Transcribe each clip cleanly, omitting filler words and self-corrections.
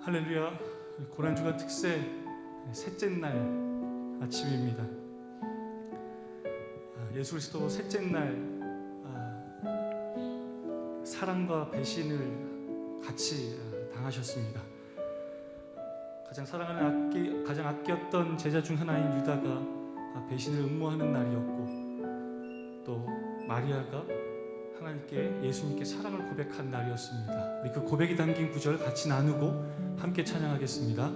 할렐루야. 고난주간 특세 셋째 날 아침입니다. 예수 그리스도 셋째 날 사랑과 배신을 같이 당하셨습니다. 가장 아꼈던 제자 중 하나인 유다가 배신을 음모하는 날이었고, 또 마리아가 하나님께, 예수님께 사랑을 고백한 날이었습니다. 우리 그 고백이 담긴 구절 같이 나누고 함께 찬양하겠습니다.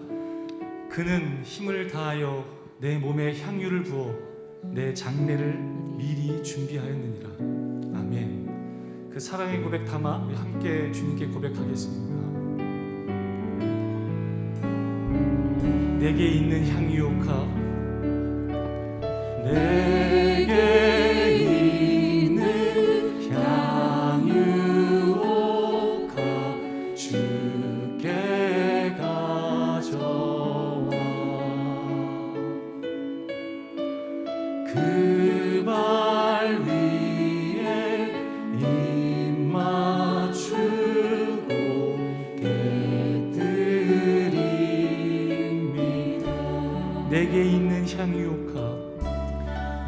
그는 힘을 다하여 내 몸에 향유를 부어 내 장례를 미리 준비하였느니라. 아멘. 그 사랑의 고백 담아 우리 함께 주님께 고백하겠습니다. 내게 있는 향유오카, 내게 있는 향유오카, 주께 가져와 그 발 위에 입 맞추고 깨뜨립니다. 내게 있는 향유오카,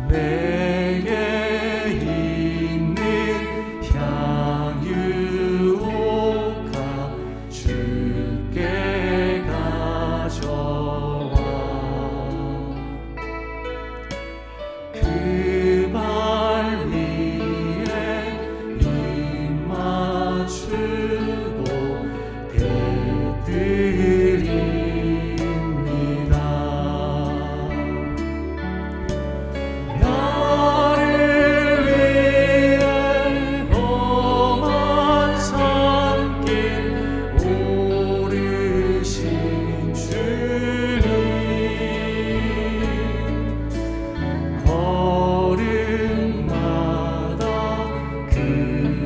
내게 있는 향유오카, 주께 가져와 그 발 위에 입 맞추고 깨뜨립니다. 나를 위해 험한 산길 오르신 주님, 걸음마다 그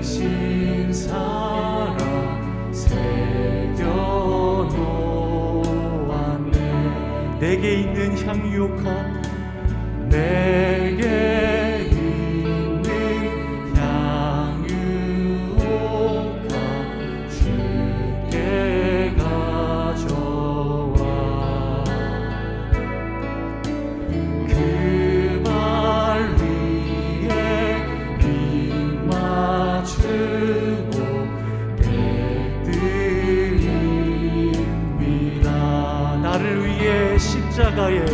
신사랑 새겨놓았네. 내게 있는 향유오카, 내게 있는 향유오카, 주께 가져와 그 발 위에 입 맞추고 깨뜨립니다. 나를 위해 십자가에,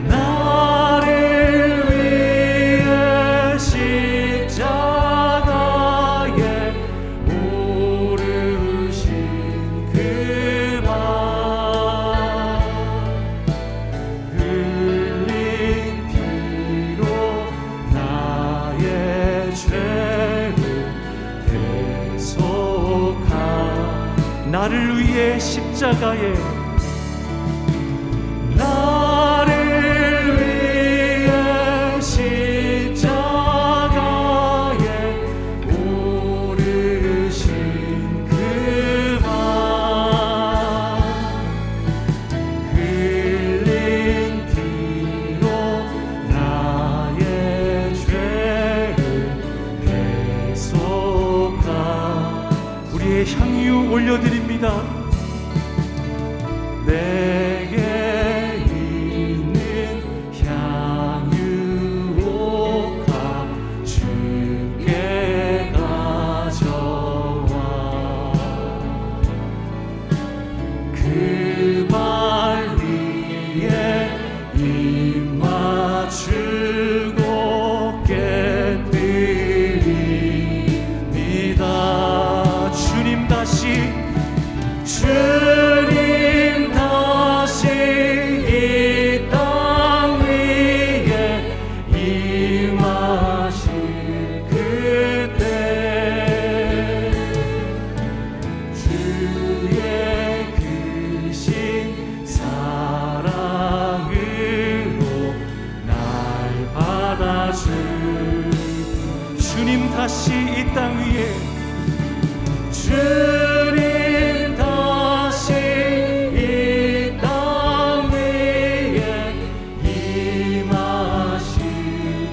나를 위해 십자가에 오르신 그 발, 흘린 피로 나의 죄를 대속한, 나를 위해 십자가에, 나를 위해 십자가에 오르신 그 발, 흘린 피로 나의 죄를 대속한, 우리의 향유 올려드립니다. 내게 있는 향유오카, 주께 가져와 그 발 위에 입 맞추고 깨뜨립니다. 주님 다시 이 땅 위에 임하실 그때, 주의 크신 사랑으로 날 받아줄, 주님 다시 이 땅 위에, 주님 다시 이 땅 위에 임하실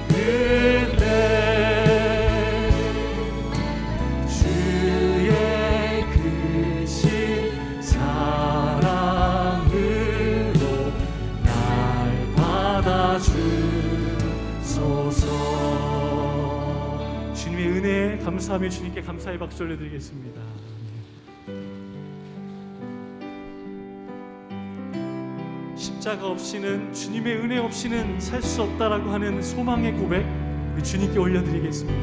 그때, 주의 크신 사랑 감사하며 주님께 감사의 박수 올려드리겠습니다. 십자가 없이는, 주님의 은혜 없이는 살 수 없다라고 하는 소망의 고백 우리 주님께 올려드리겠습니다.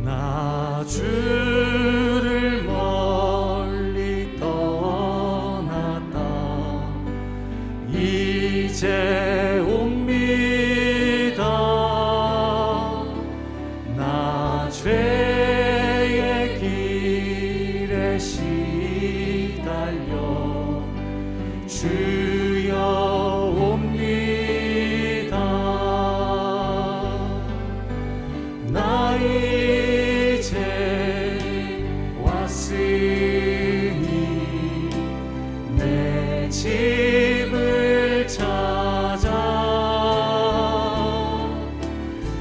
나 주를 멀리 떠났다 이제 옵니다. 나 죄의 길에 시달려 주여 옵니다. 나 이제 왔으니 내 집을 찾아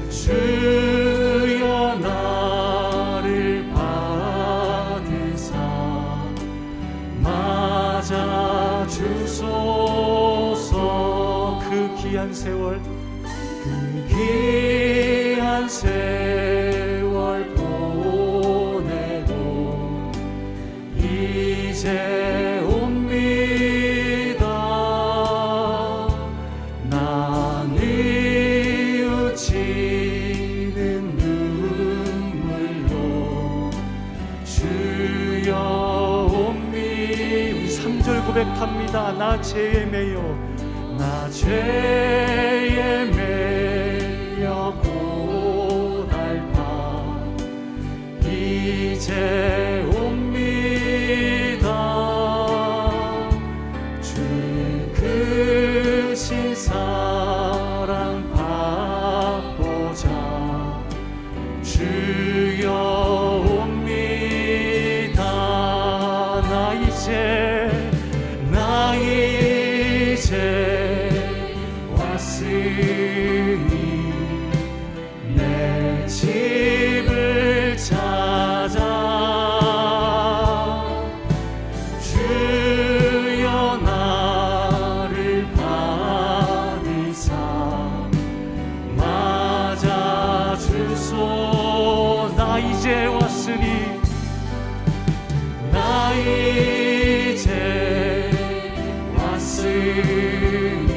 주여 나를 받으사 맞아 주소서. 그 귀한 세월, 그 귀한 세월 보내고 이제 옵니다. 나 뉘우치는 눈물로 주여 옵니다. 우리 3절 고백합니다. 나 죄에 매여, 나 죄에 매여 고달파 이제 옵니다. 주 크신 사랑 받고자 주여 옵니다. 나 이제 왔으니 내 집을 찾아 주여 나를 받으사 맞아 주소. 나 이제 왔으니, 나 이제 왔으니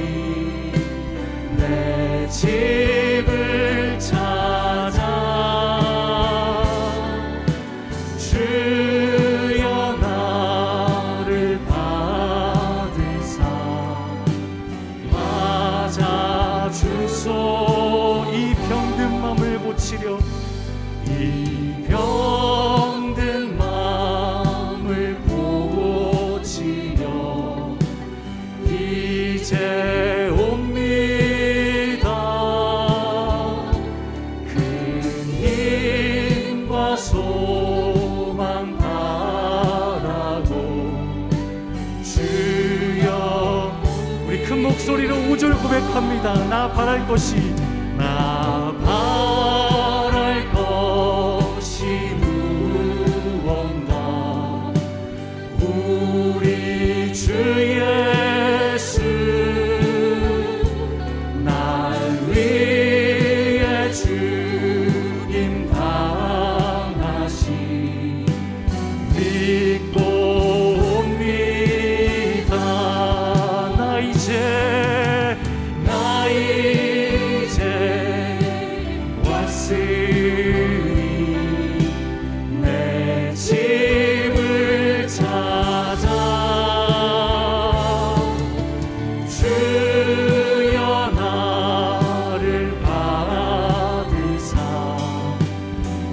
내 집을 찾아 주여 나를 받으사 맞아 주소. 이 병든 맘을 고치려, 이 병든 맘을 고치려 이제 옵니다. 큰 힘과 소망 바라고 주여. 우리 큰 목소리로 5절 고백합니다. 나 바랄 것이, 나 바랄 것이 무언가 우리 주 예수 날 위해 죽임 당하시 믿고 옵니다. 나 이제 왔으니 내 집을 찾아 주여 나를 받으사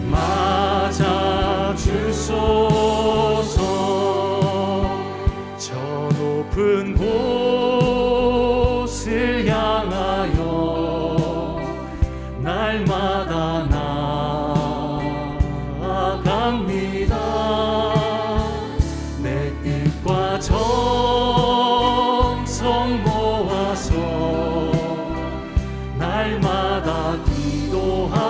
맞아 주소서. 저 높은 곳을 향하여 날마다 나아갑니다. 내 뜻과 정성 모아서 날마다 기도합니다.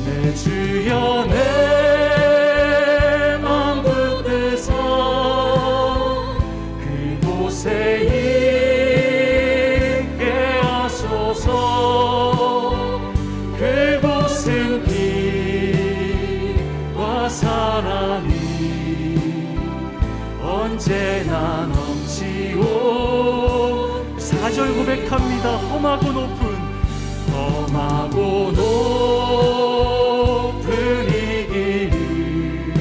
내 주여 내 맘 붙드사 그곳에 있게 하소서. 고백합니다. 험하고 높은 이 길을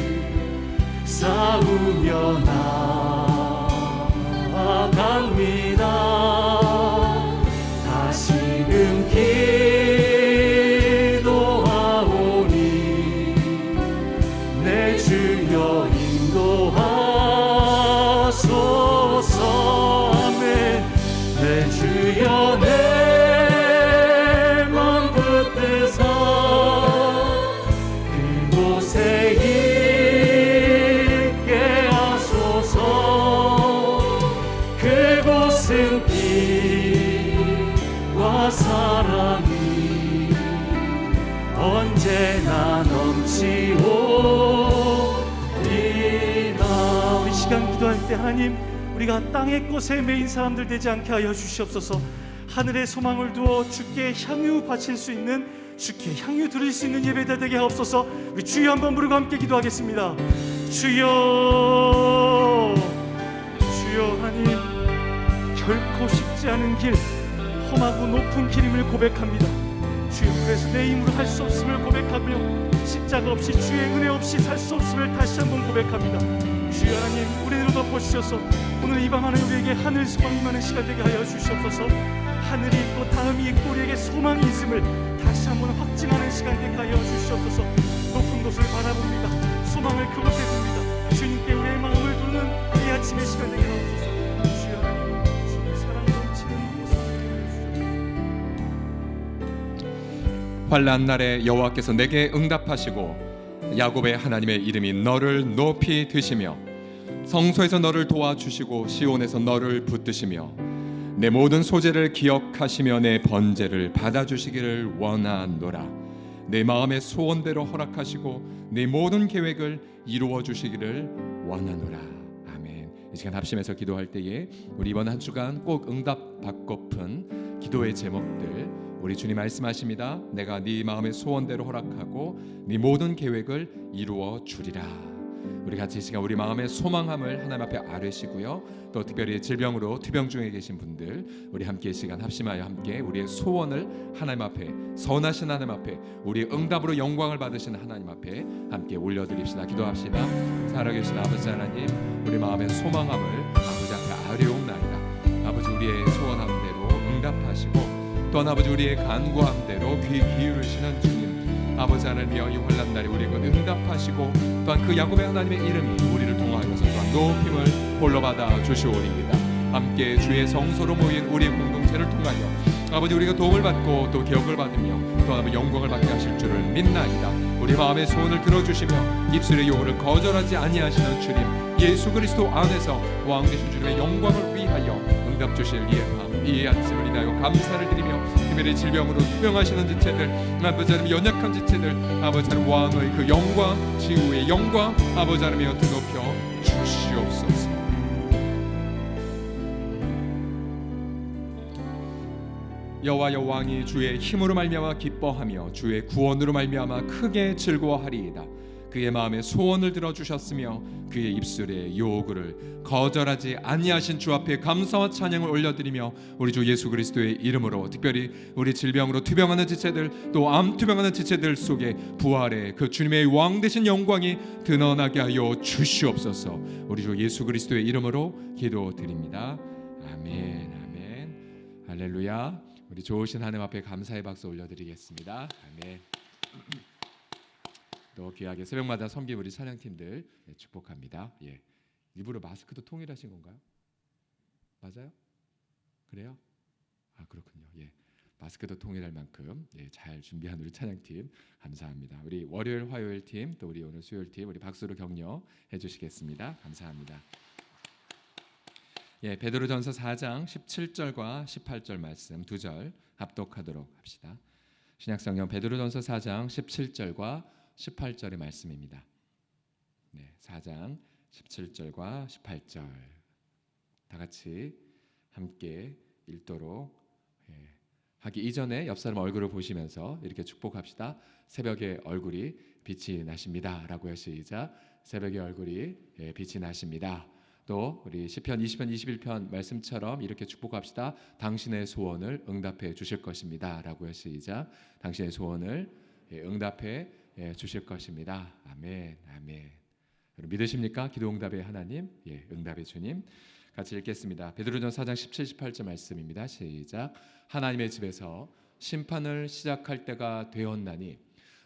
싸우며 나아갑니다. 다시금 기도하오니 내 주여 인도하소서. 아멘. 내 주여 내 맘 붙드사 그곳에 있게 하소서. 그곳은 피와 사랑이 언제나 넘치오리다. 우리 시간 기도할 때 하나님, 우리가 땅의 것에 매인 사람들 되지 않게 하여 주시옵소서. 하늘에 소망을 두어 주께 향유 바칠 수 있는, 주께 향유 드릴 수 있는 예배자 되게 하옵소서. 우리 주여 한번 부르고 함께 기도하겠습니다. 주여, 주여. 하나님, 결코 쉽지 않은 길, 험하고 높은 길임을 고백합니다. 주여, 그래서 내 힘으로 할 수 없음을 고백하며 십자가 없이, 주의 은혜 없이 살 수 없음을 다시 한번 고백합니다. 주여 하나님, 우리를 덮어주셔서 오늘 이 밤 하나님 우리에게 하늘 소망이 많은 시간 되게 하여 주시옵소서. 하늘이 있고 다음이 있고 우리에게 소망이 있음을 다시 한번 확증하는 시간 되게 하여 주시옵소서. 높은 곳을 바라봅니다. 소망을 그곳에 둡니다. 주님께 우리의 마음을 두는 이 아침의 시간 되게 하옵소서. 주여 하나님, 주의 사랑 넘치는 모습 되게 환난 날에 여호와께서 내게 응답하시고 야곱의 하나님의 이름이 너를 높이 드시며 성소에서 너를 도와주시고 시온에서 너를 붙드시며 내 모든 소재를 기억하시며 내 번제를 받아주시기를 원하노라. 내 마음의 소원대로 허락하시고 내 모든 계획을 이루어 주시기를 원하노라. 아멘. 이 시간 합심해서 기도할 때에 우리 이번 한 주간 꼭 응답받고픈 기도의 제목들 우리 주님 말씀하십니다. 내가 네 마음의 소원대로 허락하고 네 모든 계획을 이루어 주리라. 우리 같이 이 시간 우리 마음의 소망함을 하나님 앞에 아뢰시고요. 또 특별히 질병으로 투병 중에 계신 분들 우리 함께 이 시간 합심하여 함께 우리의 소원을 하나님 앞에, 선하신 하나님 앞에, 우리의 응답으로 영광을 받으시는 하나님 앞에 함께 올려드립시다. 기도합시다. 살아계신 아버지 하나님, 우리 마음의 소망함을 아버지 앞에 아뢰옵나이다. 아버지, 우리의 소원함대로 응답하시고 또한 아버지 우리의 간구함대로 귀 기울이시는 주님, 아버지 하나님이여, 이 환난 날에 우리에게 응답하시고 또한 그 야곱의 하나님의 이름이 우리를 통하여서 또한 높임을 홀로 받아 주시오리이다. 함께 주의 성소로 모인 우리의 공동체를 통하여 아버지 우리가 도움을 받고 또 기억을 받으며 또 아버지 영광을 받게 하실 줄을 믿나이다. 우리 마음의 소원을 들어주시며 입술의 요구를 거절하지 아니하시는 주님, 예수 그리스도 안에서 왕 되신 주님의 영광을 위하여 응답 주실 이 아침을 인하여 감사를 드리며 특별히 질병으로 투병하시는 지체들, 아버지 하나님 연약한 지체들, 아버지 하나님 왕의 그 영광, 지구의 영광 아버지 하나님이여 드높여 주시옵소서. 여호와여, 왕이 주의 힘으로 말미암아 기뻐하며 주의 구원으로 말미암아 크게 즐거워하리이다. 그의 마음의 소원을 들어주셨으며 그의 입술의 요구를 거절하지 아니하신 주 앞에 감사와 찬양을 올려드리며 우리 주 예수 그리스도의 이름으로 특별히 우리 질병으로 투병하는 지체들, 또 암 투병하는 지체들 속에 부활의 그 주님의 왕 되신 영광이 드러나게 하여 주시옵소서. 우리 주 예수 그리스도의 이름으로 기도드립니다. 아멘, 아멘, 할렐루야. 우리 좋으신 하나님 앞에 감사의 박수 올려드리겠습니다. 아멘. 또 귀하게 새벽마다 섬긴 우리 찬양팀들 축복합니다. 예. 일부러 마스크도 통일하신 건가요? 맞아요? 그래요? 아, 그렇군요. 예. 마스크도 통일할 만큼 잘 준비한 우리 찬양팀 감사합니다. 우리 월요일, 화요일 팀, 또 우리 오늘 수요일 팀 우리 박수로 격려해 주시겠습니다. 감사합니다. 예, 베드로전서 4장 17절과 18절 말씀 두 절 합독하도록 합시다. 신약성경 베드로전서 4장 17절과 18절의 말씀입니다. 네, 4장 17절과 18절 다 같이 함께 읽도록 하기 이전에 옆 사람 얼굴을 보시면서 이렇게 축복합시다. 새벽에 얼굴이 빛이 나십니다 라고요. 시작. 새벽에 얼굴이 빛이 나십니다. 또 우리 시편 20편 21편 말씀처럼 이렇게 축복합시다. 당신의 소원을 응답해 주실 것입니다라고요. 시작. 당신의 소원을 응답해 주실 것입니다. 아멘. 아멘. 여러분 믿으십니까? 기도 응답의 하나님, 응답의 주님. 같이 읽겠습니다. 베드로전 4장 17, 18절 말씀입니다. 시작. 하나님의 집에서 심판을 시작할 때가 되었나니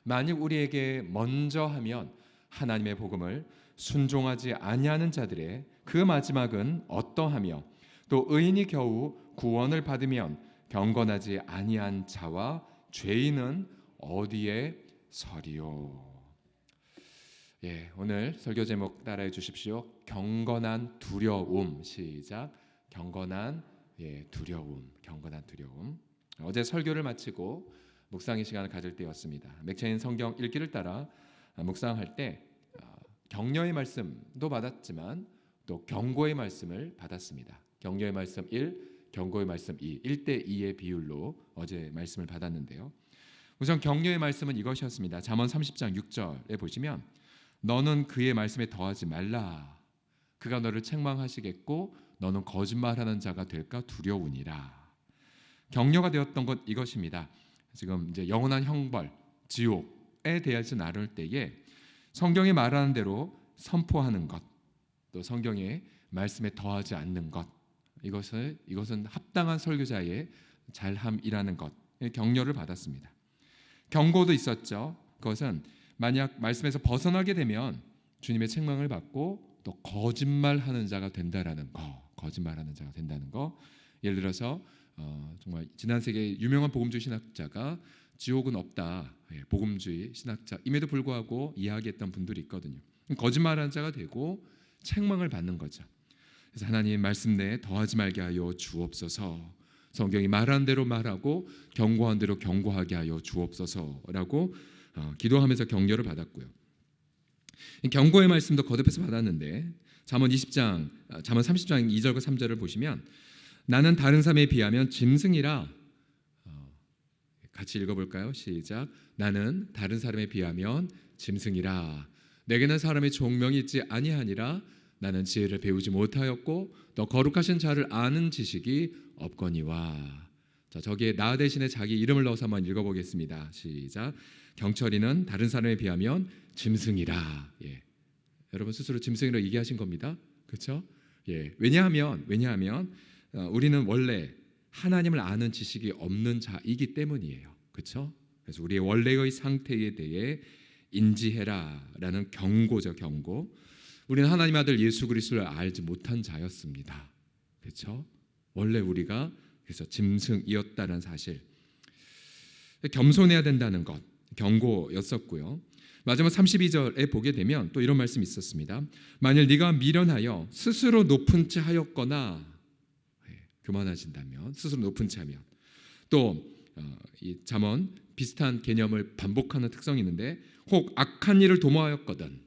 만일 우리에게 먼저 하면 하나님의 복음을 순종하지 아니하는 자들의 그 마지막은 어떠하며 또 의인이 겨우 구원을 받으면 경건하지 아니한 자와 죄인은 어디에 서리요. 오늘 설교 제목 따라해 주십시오. 경건한 두려움. 시작. 경건한 두려움. 경건한 두려움. 어제 설교를 마치고 묵상의 시간을 가질 때였습니다. 맥체인 성경 읽기를 따라 묵상할 때 격려의 말씀도 받았지만 또 경고의 말씀을 받았습니다. 격려의 말씀 1, 경고의 말씀 2, 1대 2의 비율로 어제 말씀을 받았는데요. 우선 격려의 말씀은 이것이었습니다. 잠언 30장 6절에 보시면 너는 그의 말씀에 더하지 말라. 그가 너를 책망하시겠고 너는 거짓말하는 자가 될까 두려우니라. 격려가 되었던 것 이것입니다. 지금 이제 영원한 형벌, 지옥에 대해서 나눌 때에 성경이 말하는 대로 선포하는 것, 또 성경의 말씀에 더하지 않는 것, 이것은 합당한 설교자의 잘함이라는 것, 격려를 받았습니다. 경고도 있었죠. 그것은 만약 말씀에서 벗어나게 되면 주님의 책망을 받고 또 거짓말하는 자가 된다라는 거, 거짓말하는 자가 된다는 거. 예를 들어서 정말 지난 세계의 유명한 복음주의 신학자가 지옥은 없다, 복음주의 신학자임에도 불구하고 이야기했던 분들이 있거든요. 거짓말하는 자가 되고 책망을 받는 거죠. 그래서 하나님 말씀 내에 더하지 말게 하여 주옵소서. 성경이 말한 대로 말하고 경고한 대로 경고하게 하여 주옵소서라고 기도하면서 격려를 받았고요. 경고의 말씀도 거듭해서 받았는데 잠언 30장 2절과 3절을 보시면 나는 다른 사람에 비하면 짐승이라. 같이 읽어볼까요? 시작. 나는 다른 사람에 비하면 짐승이라. 내게는 사람의 종명이 있지 아니하니라. 나는 지혜를 배우지 못하였고 또 거룩하신 자를 아는 지식이 없거니와. 자, 저기에 나 대신에 자기 이름을 넣어서 한번 읽어보겠습니다. 시작. 경철이는 다른 사람에 비하면 짐승이라. 여러분 스스로 짐승이라고 얘기하신 겁니다. 그렇죠? 왜냐하면 우리는 원래 하나님을 아는 지식이 없는 자이기 때문이에요. 그렇죠? 그래서 우리의 원래의 상태에 대해 인지해라라는 경고죠. 경고. 우리는 하나님 아들 예수 그리스도를 알지 못한 자였습니다. 그렇죠? 원래 우리가 그래서 짐승이었다는 사실. 겸손해야 된다는 것 경고였었고요. 마지막 32절에 보게 되면 또 이런 말씀이 있었습니다. 만일 네가 미련하여 스스로 높은 채 하였거나 교만하신다면 스스로 높은 채 하면 또 이 잠언 비슷한 개념을 반복하는 특성이 있는데 혹 악한 일을 도모하였거든.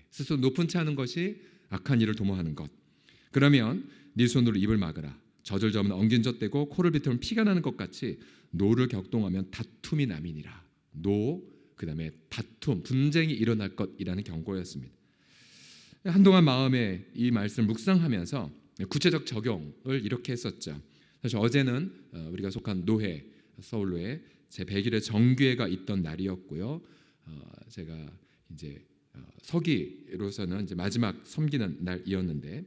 스스로 높은 채 하는 것이 악한 일을 도모하는 것. 그러면 네 손으로 입을 막으라. 젖을 저으면 엉긴 젖되고 코를 비틀면 피가 나는 것 같이 노를 격동하면 다툼이 남이니라. 그다음에 다툼, 분쟁이 일어날 것이라는 경고였습니다. 한동안 마음에 이 말씀을 묵상하면서 구체적 적용을 이렇게 했었죠. 사실 어제는 우리가 속한 노회, 서울로회 제 100일의 정규회가 있던 날이었고요. 제가 이제 서기로서는 이제 마지막 섬기는 날이었는데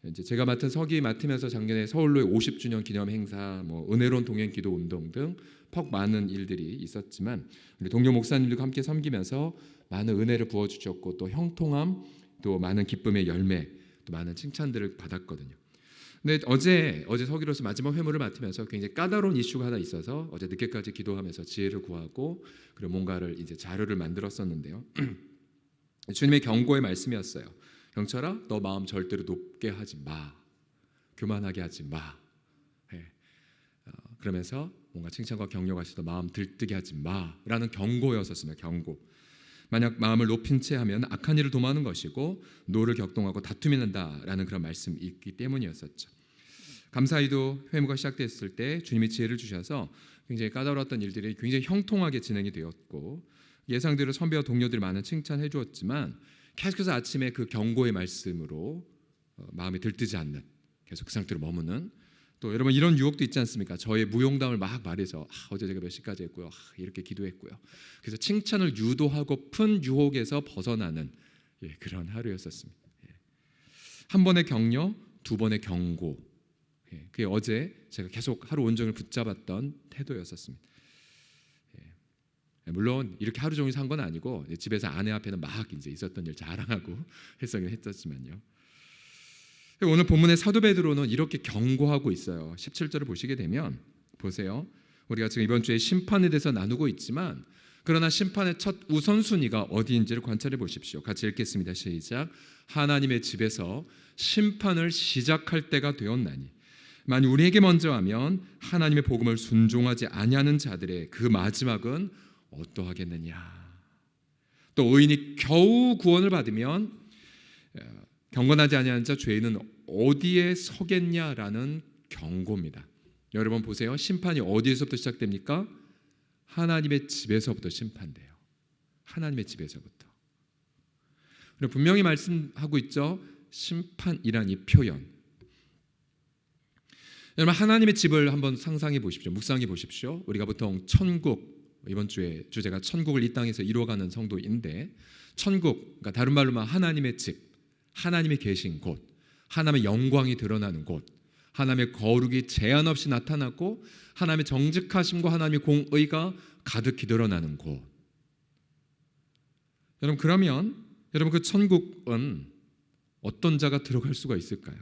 이제 제가 맡은 서기 맡으면서 작년에 서울로회 50주년 기념 행사, 은혜로운 동행 기도 운동 등 퍽 많은 일들이 있었지만 우리 동료 목사님들과 함께 섬기면서 많은 은혜를 부어 주셨고 또 형통함, 또 많은 기쁨의 열매, 또 많은 칭찬들을 받았거든요. 근데 어제 서기로서 마지막 회무를 맡으면서 굉장히 까다로운 이슈가 하나 있어서 어제 늦게까지 기도하면서 지혜를 구하고 그리고 뭔가를 이제 자료를 만들었었는데요. 주님의 경고의 말씀이었어요. 경철아, 너 마음 절대로 높게 하지 마, 교만하게 하지 마. 그러면서 뭔가 칭찬과 격려가 있어도 마음 들뜨게 하지 마라는 경고였었습니다. 경고. 만약 마음을 높인 채 하면 악한 일을 도모하는 것이고 노를 격동하고 다툼이 난다라는 그런 말씀이 있기 때문이었었죠. 감사히도 회무가 시작됐을 때 주님이 지혜를 주셔서 굉장히 까다로웠던 일들이 굉장히 형통하게 진행이 되었고 예상대로 선배와 동료들이 많은 칭찬해 주었지만 계속해서 아침에 그 경고의 말씀으로 마음에 들뜨지 않는, 계속 그 상태로 머무는, 또 여러분 이런 유혹도 있지 않습니까? 저의 무용담을 막 말해서 어제 제가 몇 시까지 했고요, 이렇게 기도했고요. 그래서 칭찬을 유도하고픈 유혹에서 벗어나는 그런 하루였었습니다. 한 번의 격려, 두 번의 경고, 그게 어제 제가 계속 하루 온종일 붙잡았던 태도였었습니다. 물론 이렇게 하루 종일 산 건 아니고 집에서 아내 앞에는 막 이제 있었던 일 자랑하고 했었지만요. 오늘 본문의 사도 베드로는 이렇게 경고하고 있어요. 17절을 보시게 되면 보세요. 우리가 지금 이번 주에 심판에 대해서 나누고 있지만 그러나 심판의 첫 우선순위가 어디인지를 관찰해 보십시오. 같이 읽겠습니다. 시작. 하나님의 집에서 심판을 시작할 때가 되었나니 만일 우리에게 먼저 하면 하나님의 복음을 순종하지 아니하는 자들의 그 마지막은 어떠하겠느냐. 또 의인이 겨우 구원을 받으면 경건하지 아니하는 자 죄인은 어디에 서겠냐라는 경고입니다. 여러분 보세요. 심판이 어디에서부터 시작됩니까? 하나님의 집에서부터 심판돼요. 하나님의 집에서부터. 분명히 말씀하고 있죠. 심판이란 이 표현. 여러분 하나님의 집을 한번 상상해 보십시오. 묵상해 보십시오. 우리가 보통 천국, 이번 주에 주제가 천국을 이 땅에서 이루어가는 성도인데, 천국, 그러니까 다른 말로 말하면 하나님의 집, 하나님이 계신 곳, 하나님의 영광이 드러나는 곳, 하나님의 거룩이 제한 없이 나타나고 하나님의 정직하심과 하나님의 공의가 가득히 드러나는 곳. 여러분 그러면 여러분 그 천국은 어떤 자가 들어갈 수가 있을까요?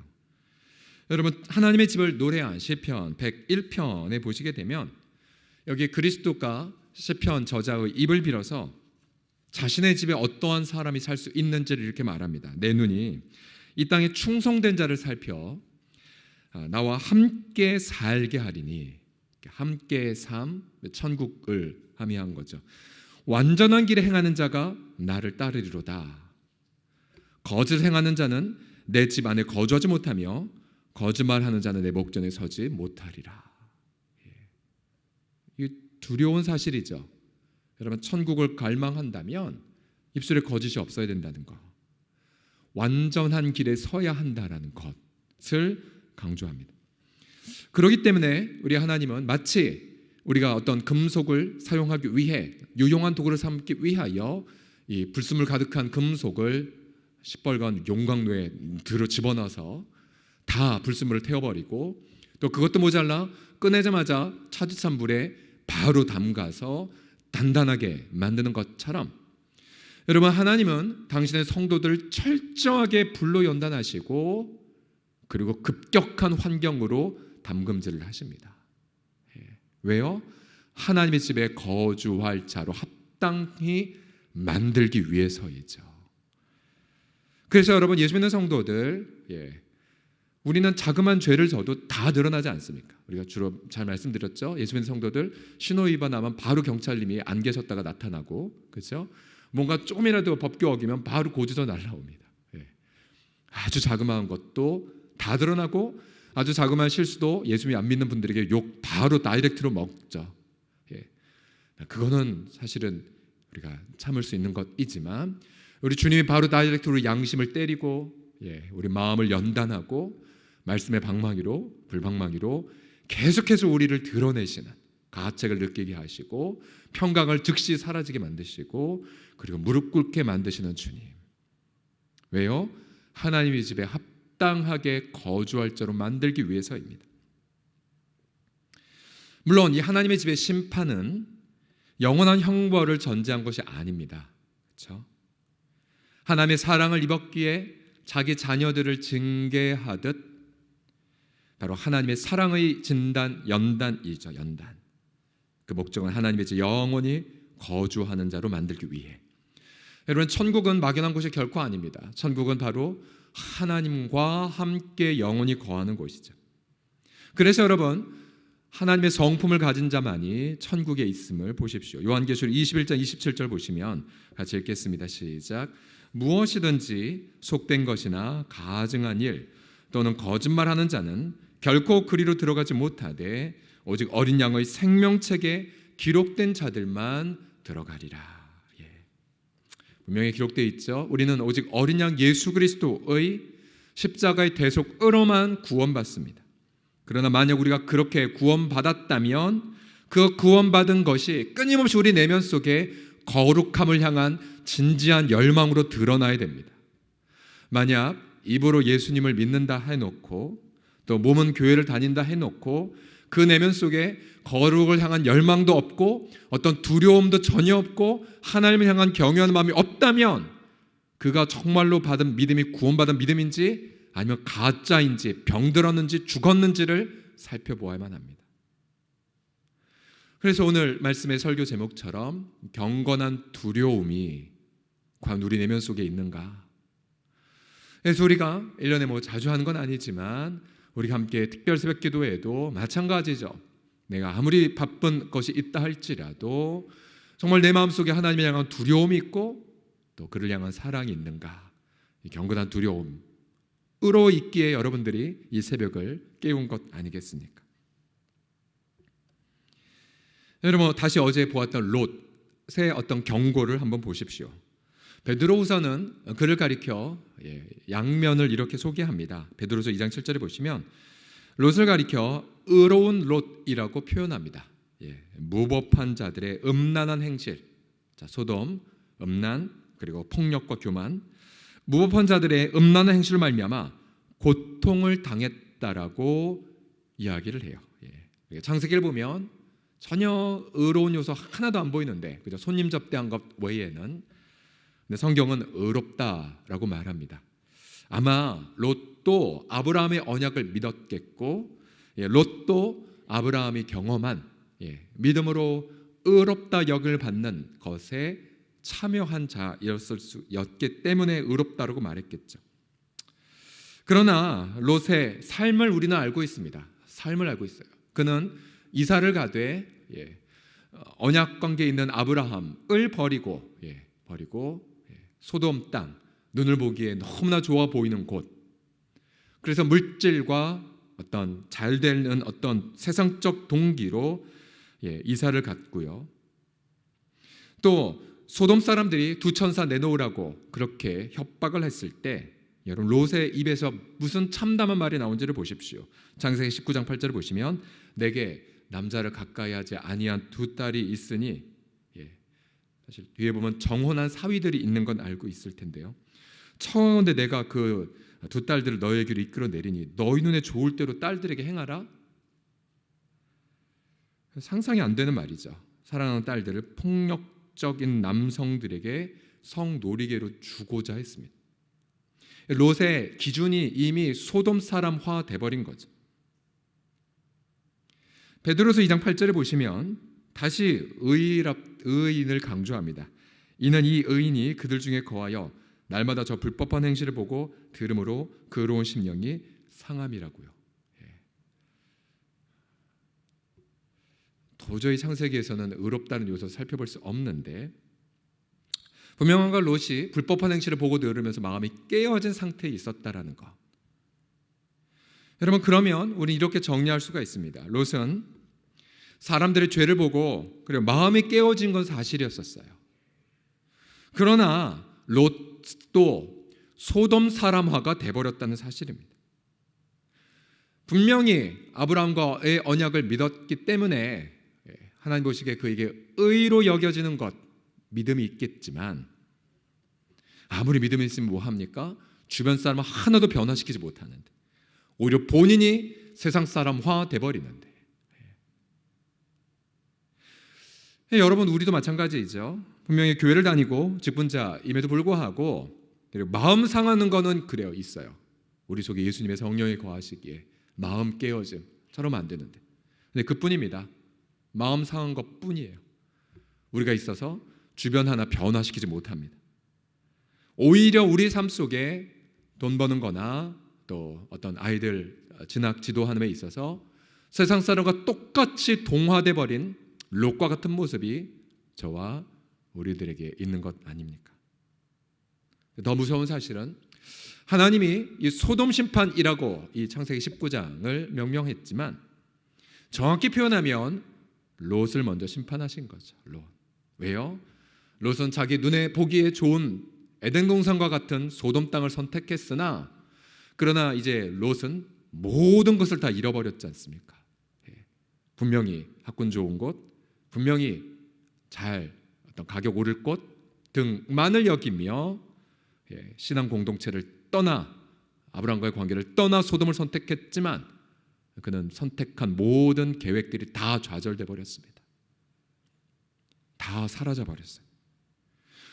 여러분 하나님의 집을 노래한 시편 101편에 보시게 되면 여기 그리스도가 시편 저자의 입을 빌어서 자신의 집에 어떠한 사람이 살 수 있는지를 이렇게 말합니다. 내 눈이 이 땅에 충성된 자를 살펴 나와 함께 살게 하리니, 함께 삶, 천국을 함의한 거죠. 완전한 길에 행하는 자가 나를 따르리로다. 거짓 행하는 자는 내 집 안에 거주하지 못하며 거짓말하는 자는 내 목전에 서지 못하리라. 이 두려운 사실이죠. 여러분 천국을 갈망한다면 입술에 거짓이 없어야 된다는 것, 완전한 길에 서야 한다라는 것을 강조합니다. 그렇기 때문에 우리 하나님은 마치 우리가 어떤 금속을 사용하기 위해 유용한 도구를 삼기 위하여 이 불순물 가득한 금속을 시뻘건 용광로에 들어 집어넣어서 다 불순물을 태워버리고 또 그것도 모자라 꺼내자마자 차디찬 불에 바로 담가서 단단하게 만드는 것처럼 여러분 하나님은 당신의 성도들을 철저하게 불로 연단하시고 그리고 급격한 환경으로 담금질을 하십니다. 왜요? 하나님의 집에 거주할 자로 합당히 만들기 위해서이죠. 그래서 여러분 예수 믿는 성도들, 우리는 자그마한 죄를 져도 다 드러나지 않습니까? 우리가 주로 잘 말씀드렸죠. 예수 믿는 성도들 신호 위반하면 바로 경찰님이 안 계셨다가 나타나고, 그렇죠? 뭔가 조금이라도 법규 어기면 바로 고지서 날라옵니다. 아주 자그마한 것도 다 드러나고 아주 자그마한 실수도 예수 안 믿는 분들에게 욕 바로 다이렉트로 먹죠. 그거는 사실은 우리가 참을 수 있는 것이지만 우리 주님이 바로 다이렉트로 양심을 때리고 우리 마음을 연단하고 말씀의 방망이로 불방망이로 계속해서 우리를 드러내시는 가책을 느끼게 하시고 평강을 즉시 사라지게 만드시고 그리고 무릎 꿇게 만드시는 주님. 왜요? 하나님의 집에 합당하게 거주할 자로 만들기 위해서입니다. 물론 이 하나님의 집의 심판은 영원한 형벌을 전제한 것이 아닙니다. 그렇죠? 하나님의 사랑을 입었기에 자기 자녀들을 징계하듯 바로 하나님의 사랑의 진단, 연단이죠. 연단. 그 목적은 하나님의 집 영원히 거주하는 자로 만들기 위해. 여러분 천국은 막연한 곳이 결코 아닙니다. 천국은 바로 하나님과 함께 영원히 거하는 곳이죠. 그래서 여러분 하나님의 성품을 가진 자만이 천국에 있음을 보십시오. 요한계시록 21장 27절 보시면 같이 읽겠습니다. 시작. 무엇이든지 속된 것이나 가증한 일 또는 거짓말하는 자는 결코 그리로 들어가지 못하되 오직 어린 양의 생명책에 기록된 자들만 들어가리라. 분명히 기록되어 있죠. 우리는 오직 어린 양 예수 그리스도의 십자가의 대속으로만 구원받습니다. 그러나 만약 우리가 그렇게 구원받았다면 그 구원받은 것이 끊임없이 우리 내면 속에 거룩함을 향한 진지한 열망으로 드러나야 됩니다. 만약 입으로 예수님을 믿는다 해놓고 또 몸은 교회를 다닌다 해놓고 그 내면 속에 거룩을 향한 열망도 없고 어떤 두려움도 전혀 없고 하나님을 향한 경외하는 마음이 없다면 그가 정말로 받은 믿음이 구원받은 믿음인지 아니면 가짜인지 병들었는지 죽었는지를 살펴보아야만 합니다. 그래서 오늘 말씀의 설교 제목처럼 경건한 두려움이 과연 우리 내면 속에 있는가? 그래서 우리가 1년에 뭐 자주 하는 건 아니지만 우리가 함께 특별 새벽 기도회도 마찬가지죠. 내가 아무리 바쁜 것이 있다 할지라도 정말 내 마음속에 하나님을 향한 두려움이 있고 또 그를 향한 사랑이 있는가? 이 경건한 두려움으로 있기에 여러분들이 이 새벽을 깨운 것 아니겠습니까? 여러분 다시 어제 보았던 롯의 어떤 경고를 한번 보십시오. 베드로후서는 그를 가리켜 양면을 이렇게 소개합니다. 베드로후서 2장 7절에 보시면 롯을 가리켜 의로운 롯이라고 표현합니다. 무법한 자들의 음란한 행실, 소돔, 음란 그리고 폭력과 교만, 무법한 자들의 음란한 행실을 말미암아 고통을 당했다라고 이야기를 해요. 창세기를 보면 전혀 의로운 요소 하나도 안 보이는데 그저 손님 접대한 것 외에는 근데 성경은 의롭다라고 말합니다. 아마 롯도 아브라함의 언약을 믿었겠고 롯도 아브라함이 경험한 믿음으로 의롭다 역을 받는 것에 참여한 자였기 때문에 의롭다라고 말했겠죠. 그러나 롯의 삶을 우리는 알고 있습니다. 삶을 알고 있어요. 그는 이사를 가되 언약 관계에 있는 아브라함을 버리고 소돔 땅, 눈을 보기에 너무나 좋아 보이는 곳, 그래서 물질과 어떤 잘 되는 어떤 세상적 동기로 이사를 갔고요. 또 소돔 사람들이 두 천사 내놓으라고 그렇게 협박을 했을 때 여러분 롯의 입에서 무슨 참담한 말이 나온지를 보십시오. 창세기 19장 8절을 보시면 내게 남자를 가까이 하지 아니한 두 딸이 있으니, 사실 뒤에 보면 정혼한 사위들이 있는 건 알고 있을 텐데요. 청하건대 내가 그 두 딸들을 너에게로 이끌어 내리니 너희 눈에 좋을 대로 딸들에게 행하라. 상상이 안 되는 말이죠. 사랑하는 딸들을 폭력적인 남성들에게 성놀이개로 주고자 했습니다. 롯의 기준이 이미 소돔 사람화 돼버린 거죠. 베드로서 2장 8절에 보시면 다시 의인을 강조합니다. 이는 이 의인이 그들 중에 거하여 날마다 저 불법한 행실을 보고 들음으로 그로운 심령이 상함이라고요. 도저히 창세기에서는 의롭다는 요소를 살펴볼 수 없는데 분명한 건 롯이 불법한 행실을 보고 들으면서 마음이 깨어진 상태에 있었다라는 것. 여러분 그러면 우리 이렇게 정리할 수가 있습니다. 롯은 사람들의 죄를 보고 그리고 마음이 깨어진 건 사실이었어요. 그러나 롯도 소돔 사람화가 돼버렸다는 사실입니다. 분명히 아브라함과의 언약을 믿었기 때문에 하나님 보시기에 그에게 의로 여겨지는 것, 믿음이 있겠지만 아무리 믿음이 있으면 뭐합니까? 주변 사람을 하나도 변화시키지 못하는데 오히려 본인이 세상 사람화 돼버리는데 여러분 우리도 마찬가지이죠. 분명히 교회를 다니고 직분자임에도 불구하고 마음 상하는 거는 그래요, 있어요. 우리 속에 예수님의 성령이 거하시기에 마음 깨어짐 저러면 안 되는데 근데 그뿐입니다. 마음 상한 것뿐이에요. 우리가 있어서 주변 하나 변화시키지 못합니다. 오히려 우리 삶 속에 돈 버는 거나 또 어떤 아이들 진학 지도하는 데 있어서 세상 사람과 똑같이 동화돼 버린 롯과 같은 모습이 저와 우리들에게 있는 것 아닙니까? 더 무서운 사실은 하나님이 이 소돔 심판이라고 이 창세기 19장을 명명했지만 정확히 표현하면 롯을 먼저 심판하신 거죠. 롯. 왜요? 롯은 자기 눈에 보기에 좋은 에덴 동산과 같은 소돔 땅을 선택했으나 그러나 이제 롯은 모든 것을 다 잃어버렸지 않습니까? 분명히 학군 좋은 곳, 분명히 잘 어떤 가격 오를 곳 등만을 여기며 신앙 공동체를 떠나 아브라함과의 관계를 떠나 소돔을 선택했지만 그는 선택한 모든 계획들이 다 좌절돼 버렸습니다. 다 사라져 버렸어요.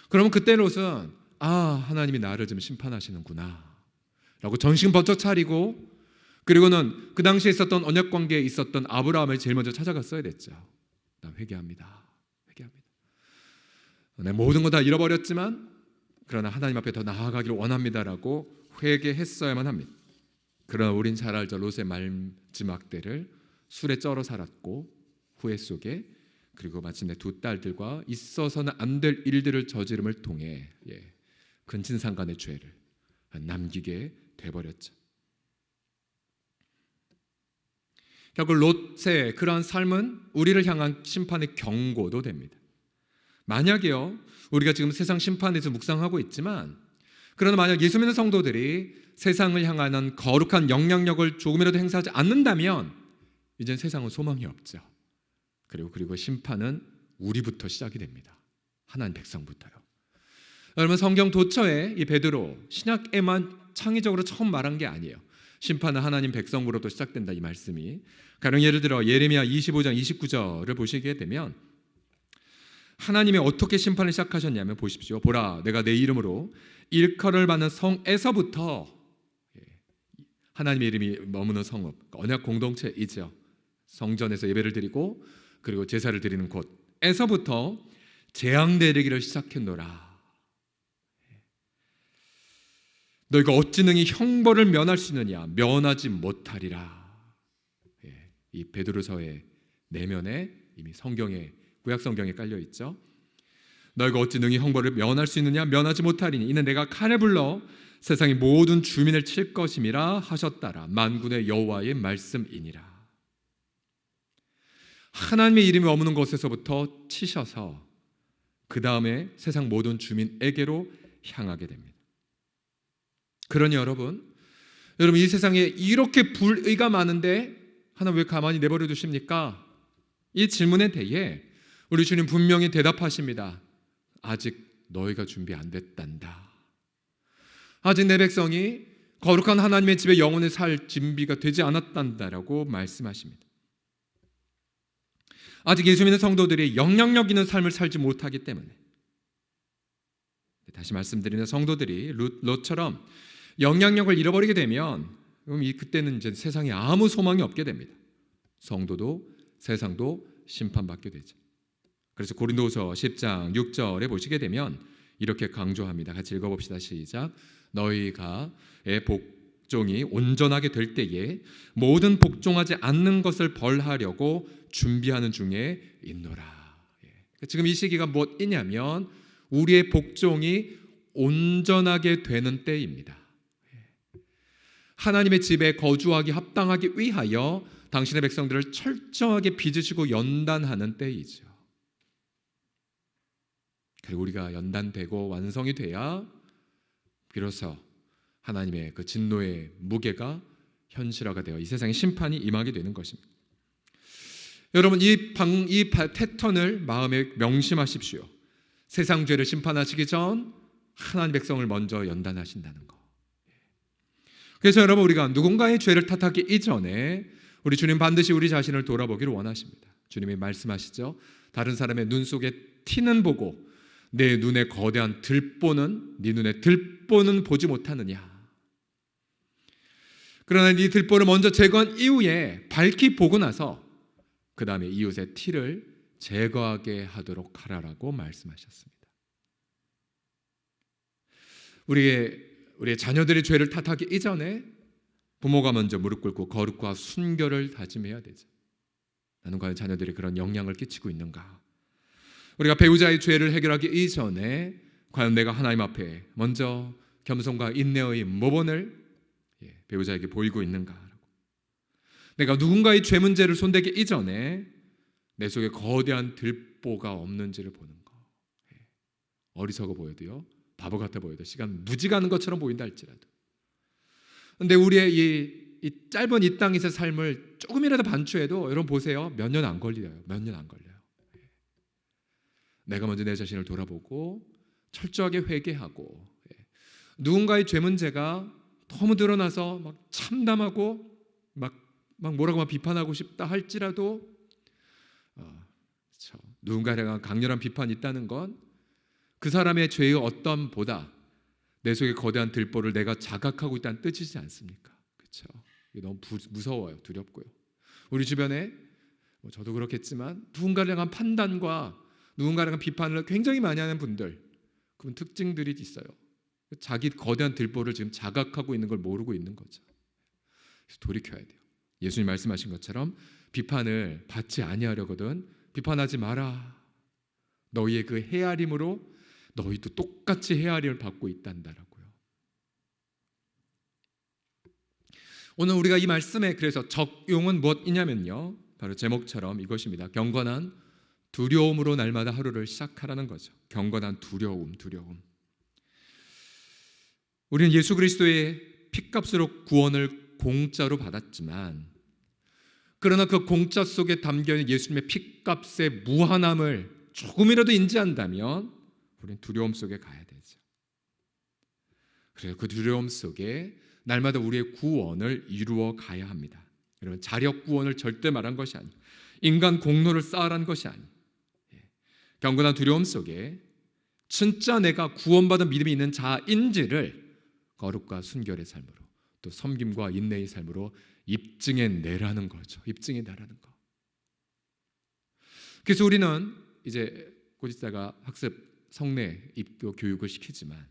그러면 그때 롯은 하나님이 나를 지금 심판하시는구나 라고 정신 번쩍 차리고, 그리고는 그 당시에 있었던 언약 관계에 있었던 아브라함을 제일 먼저 찾아갔어야 됐죠. 나 회개합니다. 내 모든 거 다 잃어버렸지만 그러나 하나님 앞에 더 나아가기를 원합니다라고 회개했어야만 합니다. 그러나 우린 잘 알죠. 롯의 마지막 때를 술에 쩔어 살았고 후회 속에, 그리고 마침내 두 딸들과 있어서는 안 될 일들을 저지름을 통해 근친상간의 죄를 남기게 돼버렸죠. 결국 롯의 그러한 삶은 우리를 향한 심판의 경고도 됩니다. 만약에요, 우리가 지금 세상 심판에서 묵상하고 있지만, 그러나 만약 예수 믿는 성도들이 세상을 향하는 거룩한 영향력을 조금이라도 행사하지 않는다면 이젠 세상은 소망이 없죠. 그리고 심판은 우리부터 시작이 됩니다. 하나님 백성부터요. 여러분, 성경 도처에 이 베드로 신약에만 창의적으로 처음 말한 게 아니에요. 심판은 하나님 백성으로부터 시작된다, 이 말씀이. 가령 예를 들어 예레미야 25장 29절을 보시게 되면 하나님이 어떻게 심판을 시작하셨냐면, 보십시오. 보라, 내가 내 이름으로 일컬을 받는 성에서부터, 하나님의 이름이 머무는 성읍, 언약 공동체이죠. 성전에서 예배를 드리고 그리고 제사를 드리는 곳에서부터 재앙 내리기를 시작했노라. 너희가 어찌 능히 형벌을 면할 수 있느냐? 면하지 못하리라. 이 베드로서의 내면에 이미 성경에, 구약 성경에 깔려 있죠. 너희가 어찌 능히 형벌을 면할 수 있느냐? 면하지 못하리니 이는 내가 칼에 불러 세상의 모든 주민을 칠 것임이라 하셨다라. 만군의 여호와의 말씀이니라. 하나님의 이름이 머무는 곳에서부터 치셔서 그 다음에 세상 모든 주민에게로 향하게 됩니다. 그러니 여러분 이 세상에 이렇게 불의가 많은데 하나님 왜 가만히 내버려 두십니까? 이 질문에 대해 우리 주님 분명히 대답하십니다. 아직 너희가 준비 안 됐단다. 아직 내 백성이 거룩한 하나님의 집에 영원히 살 준비가 되지 않았단다라고 말씀하십니다. 아직 예수 믿는 성도들이 영향력 있는 삶을 살지 못하기 때문에, 다시 말씀드리는 성도들이 롯처럼 영향력을 잃어버리게 되면 그럼 그때는 이제 세상에 아무 소망이 없게 됩니다. 성도도 세상도 심판받게 되죠. 그래서 고린도후서 10장 6절에 보시게 되면 이렇게 강조합니다. 같이 읽어봅시다. 시작. 너희가의 복종이 온전하게 될 때에 모든 복종하지 않는 것을 벌하려고 준비하는 중에 있노라. 지금 이 시기가 무엇이냐면 우리의 복종이 온전하게 되는 때입니다. 하나님의 집에 거주하기 합당하기 위하여 당신의 백성들을 철저하게 빚으시고 연단하는 때이죠. 그리고 우리가 연단되고 완성이 돼야 비로소 하나님의 그 진노의 무게가 현실화가 되어 이 세상의 심판이 임하게 되는 것입니다. 여러분 이 패턴을 마음에 명심하십시오. 세상 죄를 심판하시기 전 하나님 백성을 먼저 연단하신다는 것. 그래서 여러분 우리가 누군가의 죄를 탓하기 이전에 우리 주님 반드시 우리 자신을 돌아보기를 원하십니다. 주님이 말씀하시죠. 다른 사람의 눈 속에 티는 보고 내 눈에 거대한 들보는 네 눈에 들보는 보지 못하느냐. 그러나 네 들보를 먼저 제거한 이후에 밝히 보고 나서 그 다음에 이웃의 티를 제거하게 하도록 하라라고 말씀하셨습니다. 우리의 자녀들의 죄를 탓하기 이전에 부모가 먼저 무릎 꿇고 거룩과 순결을 다짐해야 되죠. 나는 과연 자녀들이 그런 영향을 끼치고 있는가? 우리가 배우자의 죄를 해결하기 이전에 과연 내가 하나님 앞에 먼저 겸손과 인내의 모본을 배우자에게 보이고 있는가? 내가 누군가의 죄 문제를 손대기 이전에 내 속에 거대한 들보가 없는지를 보는 거. 어리석어 보여도요, 바보 같아 보여도 시간 무지 가는 것처럼 보인다 할지라도 근데 우리의 이 짧은 이 땅에서 삶을 조금이라도 반추해도 여러분 보세요. 몇 년 안 걸려요. 몇 년 안 걸려요. 내가 먼저 내 자신을 돌아보고 철저하게 회개하고, 누군가의 죄 문제가 너무 드러나서 막 참담하고 막 뭐라고 비판하고 싶다 할지라도, 그렇죠. 누군가에 대한 강렬한 비판이 있다는 건 그 사람의 죄의 어떠함보다 내 속에 거대한 들보를 내가 자각하고 있다는 뜻이지 않습니까? 그렇죠. 이게 너무 무서워요. 두렵고요. 우리 주변에 저도 그렇겠지만 누군가에 대한 판단과 누군가에 대한 비판을 굉장히 많이 하는 분들, 그런 특징들이 있어요. 자기 거대한 들보를 지금 자각하고 있는 걸 모르고 있는 거죠. 그래서 돌이켜야 돼요. 예수님 말씀하신 것처럼 비판을 받지 아니하려거든 비판하지 마라. 너희의 그 헤아림으로 너희도 똑같이 헤아림을 받고 있단다라고요. 오늘 우리가 이 말씀에 그래서 적용은 무엇이냐면요, 바로 제목처럼 이것입니다. 경건한 두려움으로 날마다 하루를 시작하라는 거죠. 경건한 두려움. 우리는 예수 그리스도의 피값으로 구원을 공짜로 받았지만, 그러나 그 공짜 속에 담겨있는 예수님의 피값의 무한함을 조금이라도 인지한다면 우리는 두려움 속에 가야 되죠. 그래서 그 두려움 속에 날마다 우리의 구원을 이루어 가야 합니다. 여러분, 자력 구원을 절대 말한 것이 아니에요. 인간 공로를 쌓으라는 것이 아니에요. 경건한 두려움 속에 진짜 내가 구원받은 믿음이 있는 자인지를 거룩과 순결의 삶으로, 또 섬김과 인내의 삶으로 입증해 내라는 거죠. 입증해 내라는 거. 그래서 우리는 이제 곧 있다가 학습 성례 입교 교육을 시키지만,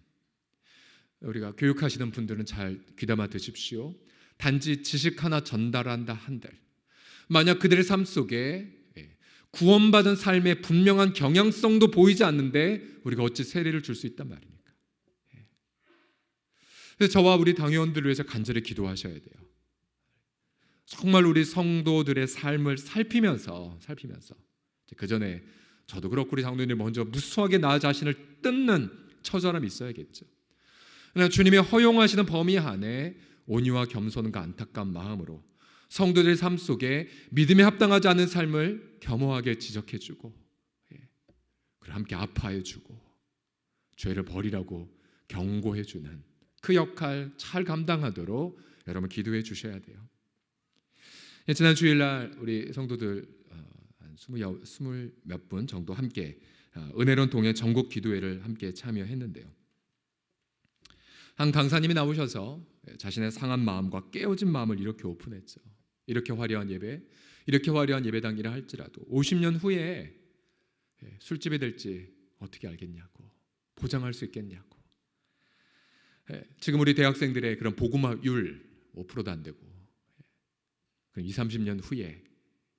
우리가 교육하시는 분들은 잘 귀담아 드십시오. 단지 지식 하나 전달한다 한들, 만약 그들의 삶 속에 구원받은 삶의 분명한 경향성도 보이지 않는데 우리가 어찌 세례를 줄 수 있단 말입니까? 그래서 저와 우리 당회원들을 위해서 간절히 기도하셔야 돼요. 정말 우리 성도들의 삶을 살피면서 그 전에 저도 그렇고 우리 장로님들 먼저 무수하게 나 자신을 뜯는 처절함이 있어야겠죠. 그러나 주님이 허용하시는 범위 안에 온유와 겸손과 안타까운 마음으로 성도들의 삶 속에 믿음에 합당하지 않은 삶을 겸허하게 지적해주고, 그리고 함께 아파해주고 죄를 버리라고 경고해주는 그 역할 잘 감당하도록 여러분 기도해 주셔야 돼요. 지난 주일날 우리 성도들 한 20 몇 분 정도 함께 은혜로운 동행 전국 기도회를 함께 참여했는데요. 한 강사님이 나오셔서 자신의 상한 마음과 깨어진 마음을 이렇게 오픈했죠. 이렇게 화려한 예배당이라 할지라도 50년 후에 술집이 될지 어떻게 알겠냐고, 보장할 수 있겠냐고. 지금 우리 대학생들의 그런 복음화율 5%도 안 되고, 그럼 20, 30년 후에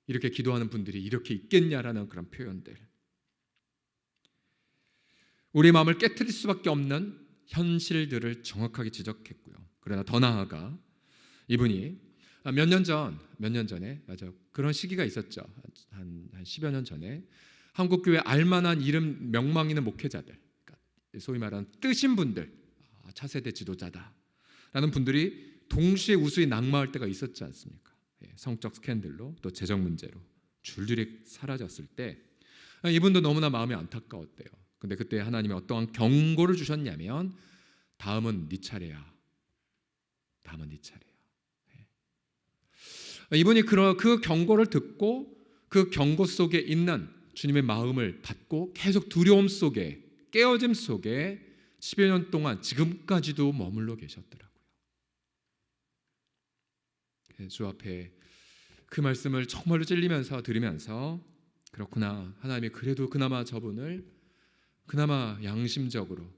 이렇게 기도하는 분들이 이렇게 있겠냐라는 그런 표현들, 우리 마음을 깨트릴 수밖에 없는 현실들을 정확하게 지적했고요. 그러나 더 나아가 이분이 몇 년 전에 맞아 그런 시기가 있었죠. 한 10여 년 전에 한국교회 알만한 이름 명망 있는 목회자들, 그러니까 소위 말하는 뜨신 분들, 차세대 지도자다라는 분들이 동시에 우수히 낙마할 때가 있었지 않습니까? 성적 스캔들로 또 재정 문제로 줄줄이 사라졌을 때 이분도 너무나 마음이 안타까웠대요. 근데 그때 하나님이 어떠한 경고를 주셨냐면, 다음은 네 차례야. 이분이 그 경고를 듣고 그 경고 속에 있는 주님의 마음을 받고 계속 두려움 속에, 깨어짐 속에 10여 년 동안 지금까지도 머물러 계셨더라고요. 주 앞에 그 말씀을 정말로 찔리면서 들으면서, 그렇구나, 하나님이 그래도 그나마 저분을 그나마 양심적으로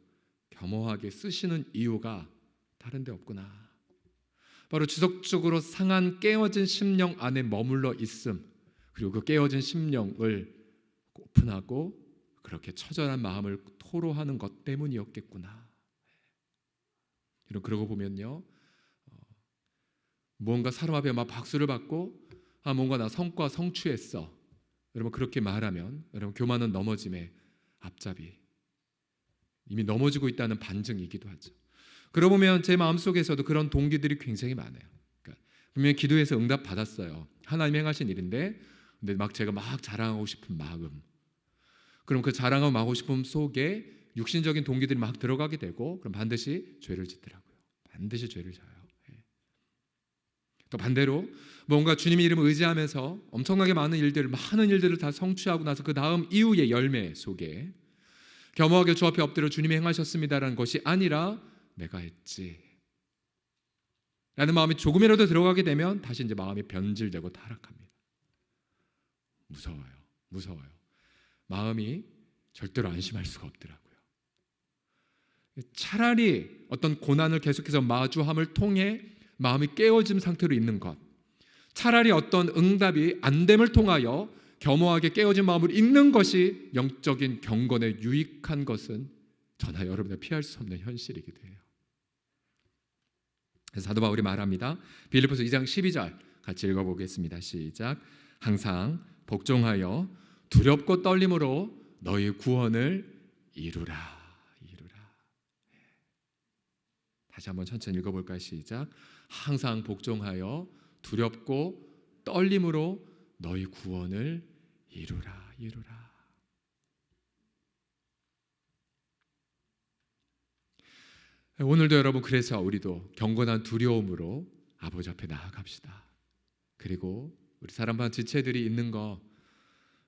겸허하게 쓰시는 이유가 다른 데 없구나. 바로 지속적으로 상한 깨어진 심령 안에 머물러 있음, 그리고 그 깨어진 심령을 오픈하고 그렇게 처절한 마음을 토로하는 것 때문이었겠구나. 그러고 보면요, 뭔가 사람 앞에 막 박수를 받고 뭔가 나 성과 성취했어, 여러분 그렇게 말하면 여러분 교만은 넘어짐의 앞잡이, 이미 넘어지고 있다는 반증이기도 하죠. 그러고 보면 제 마음속에서도 그런 동기들이 굉장히 많아요. 그러니까 분명히 기도해서 응답 받았어요. 하나님이 행하신 일인데, 근데 막 제가 막 자랑하고 싶은 마음, 그럼 그 자랑하고 하고 싶음 속에 육신적인 동기들이 막 들어가게 되고, 그럼 반드시 죄를 짓더라고요. 반드시 죄를 져요. 또 반대로 뭔가 주님의 이름을 의지하면서 엄청나게 많은 일들을 다 성취하고 나서 그 다음 이후의 열매 속에 겸허하게 주 앞에 엎드려 주님이 행하셨습니다라는 것이 아니라 내가 했지 라는 마음이 조금이라도 들어가게 되면 다시 이제 마음이 변질되고 타락합니다. 무서워요. 마음이 절대로 안심할 수가 없더라고요. 차라리 어떤 고난을 계속해서 마주함을 통해 마음이 깨어진 상태로 있는 것, 차라리 어떤 응답이 안 됨을 통하여 겸허하게 깨어진 마음으로 있는 것이 영적인 경건에 유익한 것은 저나 여러분들 피할 수 없는 현실이기도 해요. 그래서 사도 바울이 말합니다. 빌립보서 2장 12절 같이 읽어보겠습니다. 시작. 항상 복종하여 두렵고 떨림으로 너희 구원을 이루라. 다시 한번 천천히 읽어볼까요? 시작. 항상 복종하여 두렵고 떨림으로 너희 구원을 이루라. 오늘도 여러분, 그래서 우리도 경건한 두려움으로 아버지 앞에 나아갑시다. 그리고 우리 사람반 지체들이 있는 거,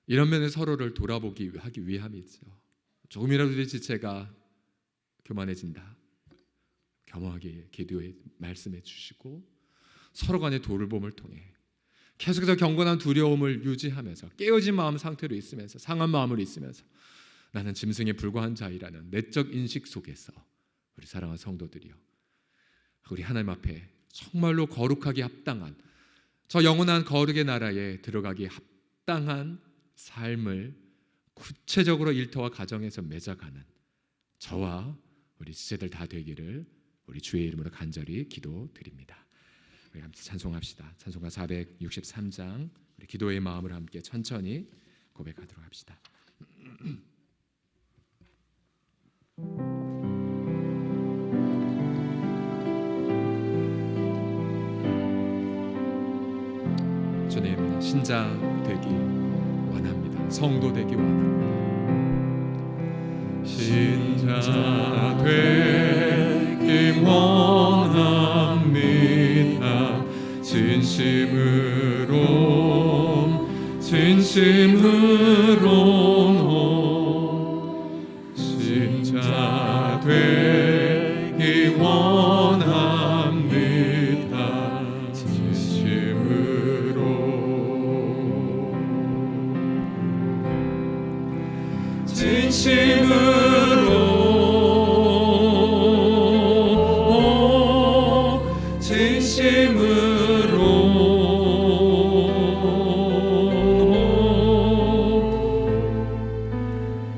이런 면에 서로를 돌아보기 하기 위함이죠. 조금이라도 우리 지체가 교만해진다, 겸허하게 기도에 말씀해 주시고 서로 간의 돌봄을 통해 계속해서 경건한 두려움을 유지하면서 깨어진 마음 상태로 있으면서 상한 마음으로 있으면서 나는 짐승에 불과한 자이라는 내적 인식 속에서 우리 사랑하는 성도들이요, 우리 하나님 앞에 정말로 거룩하게 합당한 저 영원한 거룩의 나라에 들어가기 합당한 삶을 구체적으로 일터와 가정에서 맺어가는 저와 우리 지체들 다 되기를 우리 주의 이름으로 간절히 기도드립니다. 우리 함께 찬송합시다. 찬송가 463장, 우리 기도의 마음을 함께 천천히 고백하도록 합시다. 주님, 신자 되기 원합니다. 성도 되기 원합니다. 신자 되기 원합니다. 진심으로 신자 되기 원합니다. 진심으로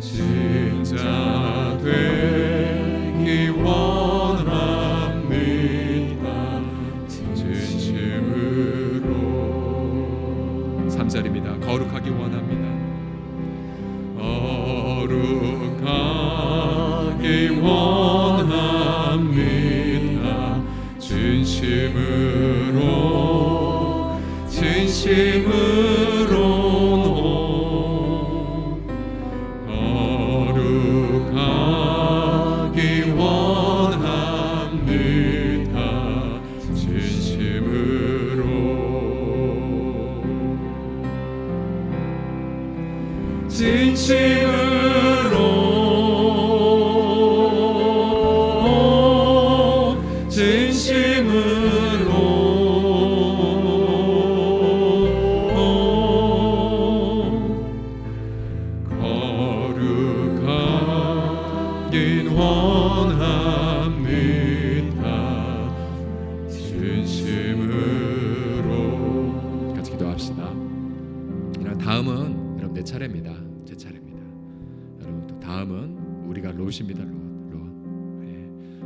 진짜 되기 원합니다. 진심으로 3절입니다. 거룩하기 원합니다. 거룩하기 원합니다. 진심으로 거룩하기 원합니다. 진심으로 거룩하긴 원합니다. 진심으로 같이 기도합시다. 다음은 여러분 내 차례입니다. 제 차례입니다. 여러분 또 다음은 우리가 롯입니다. 롯.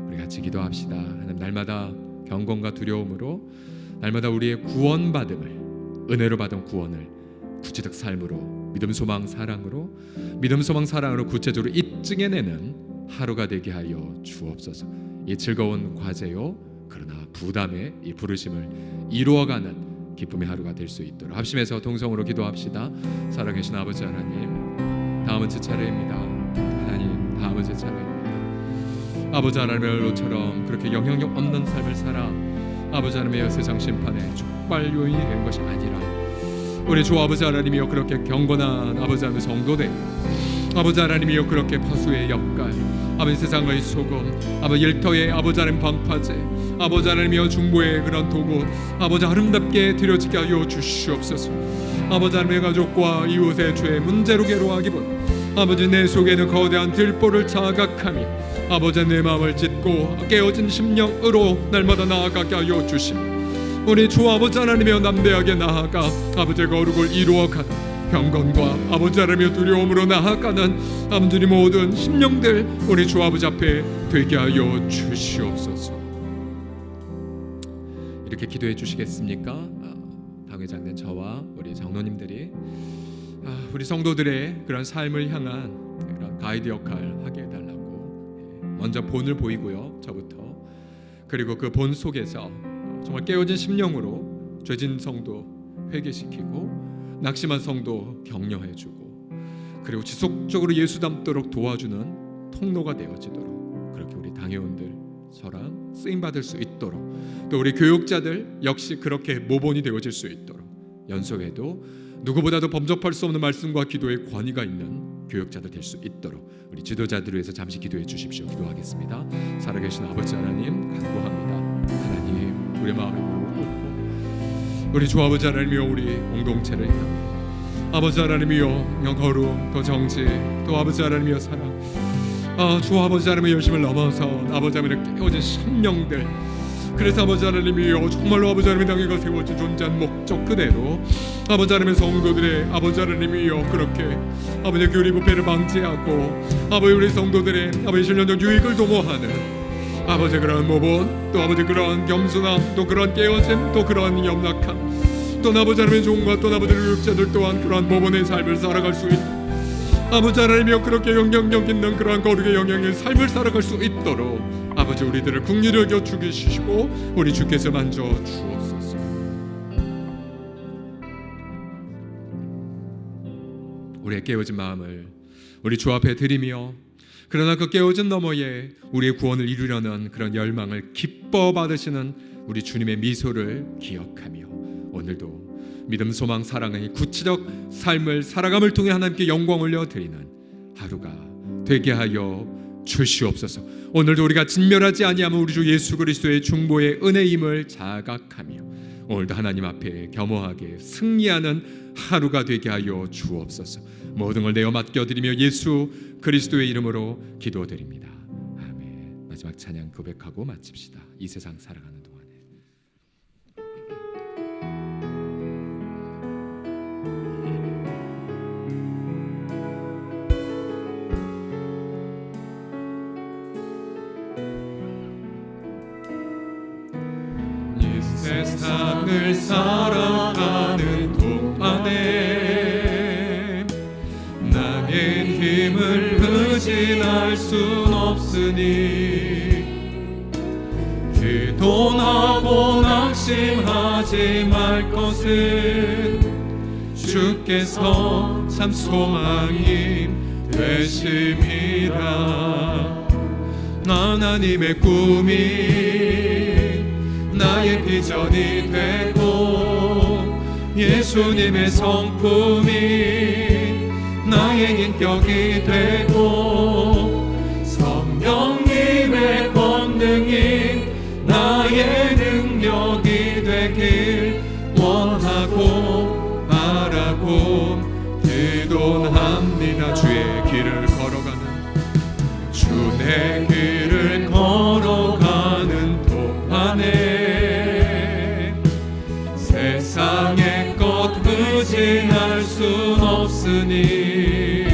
우리 같이 기도합시다. 하나님, 날마다 경건과 두려움으로 날마다 우리의 구원받음을, 은혜로 받은 구원을 구체적 삶으로, 믿음 소망 사랑으로 구체적으로 입증해내는 하루가 되게 하여 주옵소서. 이 즐거운 과제요 그러나 부담의 이 부르심을 이루어가는 기쁨의 하루가 될 수 있도록 합심해서 동성으로 기도합시다. 살아계신 아버지 하나님, 다음은 제 차례입니다. 하나님, 다음은 제 차례입니다. 아버지 하나님의 로처럼 그렇게 영향력 없는 삶을 살아 아버지 하나님의 세상 심판의 촉발 요인이 되는 것이 아니라 우리 주 아버지 하나님이여 그렇게 경건한 아버지 하나님의 성도들, 아버지 하나님이여 그렇게 파수의 역갈, 아버지 세상의 소금, 아버지 일터의 아버지 하나님 방파제, 아버지 하나님이여 중보의 그런 도구, 아버지 아름답게 드려지게 하여 주시옵소서. 아버지 하나님의 가족과 이웃의 죄 문제로 괴로워하기보다 아버지 내 속에는 거대한 들보를 자각하며 아버지 내 마음을 찢고 깨어진 심령으로 날마다 나아가게 하여 주시며 우리 주 아버지 하나님이여 담대하게 나아가 아버지의 거룩을 이루어가는 경건과 아버지 하나님의 두려움으로 나아가는 아버지 모든 심령들 우리 주 아버지 앞에 되게 하여 주시옵소서. 이렇게 기도해 주시겠습니까? 당회장된 저와 우리 장로님들이 우리 성도들의 그런 삶을 향한 그런 가이드 역할 하게 해달라고 먼저 본을 보이고요, 저부터. 그리고 그 본 속에서 정말 깨어진 심령으로 죄진 성도 회개시키고 낙심한 성도 격려해주고 그리고 지속적으로 예수 닮도록 도와주는 통로가 되어지도록 그렇게 우리 당회원들 저랑 쓰임받을 수 있도록 또 우리 교육자들 역시 그렇게 모본이 되어질 수 있도록 연속해도 누구보다도 범접할 수 없는 말씀과 기도의 권위가 있는 교육자들 될 수 있도록 우리 지도자들을 위해서 잠시 기도해 주십시오. 기도하겠습니다. 살아계신 아버지 하나님 간구합니다. 하나님 우리 마음의 무릎을 꿇고 우리 주 아버지 하나님이여 우리 공동체를 향해 아버지 하나님이여 거룩 또 정직 또 아버지 하나님이여 사랑 주 아버지 하나님의 열심을 넘어선 아버지 하나님의 깨어진 심령들 그래서 아버지 하나님이여 정말로 아버지 하나님의 당회가 세워진 존재한 목적 그대로 아버지 하나님의 성도들의 아버지 하나님이여 그렇게 아버지 교리 부패를 방지하고 아버지 우리 성도들의 아버지 신령적 유익을 도모하는 아버지 그런 모본 또 아버지 그런 겸손함 또 그런 깨어짐 또 그런 염락함 또 아버지 하나님의 종과 또 아버지 교육자들 또한 그러한 모본의 삶을 살아갈 수 있도록 아버지 하나님이여 그렇게 영향력 있는 그러한 거룩의 영향의 삶을 살아갈 수 있도록 아버지 우리들을 긍휼히 여겨 주시고 우리 주께서 만져 주옵소서. 우리의 깨어진 마음을 우리 주 앞에 드리며 그러나 그 깨어진 너머에 우리의 구원을 이루려는 그런 열망을 기뻐 받으시는 우리 주님의 미소를 기억하며 오늘도 믿음, 소망, 사랑의 구체적 삶을 살아감을 통해 하나님께 영광 올려드리는 하루가 되게 하여 주시옵소서. 오늘도 우리가 진멸하지 아니하면 우리 주 예수 그리스도의 중보의 은혜임을 자각하며 오늘도 하나님 앞에 겸허하게 승리하는 하루가 되게 하여 주옵소서. 모든 걸 내어 맡겨드리며 예수 그리스도의 이름으로 기도드립니다. 아멘. 마지막 찬양 고백하고 마칩시다. 이 세상 살아가는 동안에 세상을 살아가는 동안에 나의 힘을 의지할 순 없으니 기도하고 낙심하지 말 것은 주께서 참 소망이 되심이라. 하나님의 꿈이 나의 비전이 되고 예수님의 성품이 나의 인격이 되고 성령님의 권능이 나의 능력이 되길 원하고 바라고 기도합니다. 주의 길을 걸어가는 주의 길을 걸어가는 동안에 세상의 것 의지할 순 없으니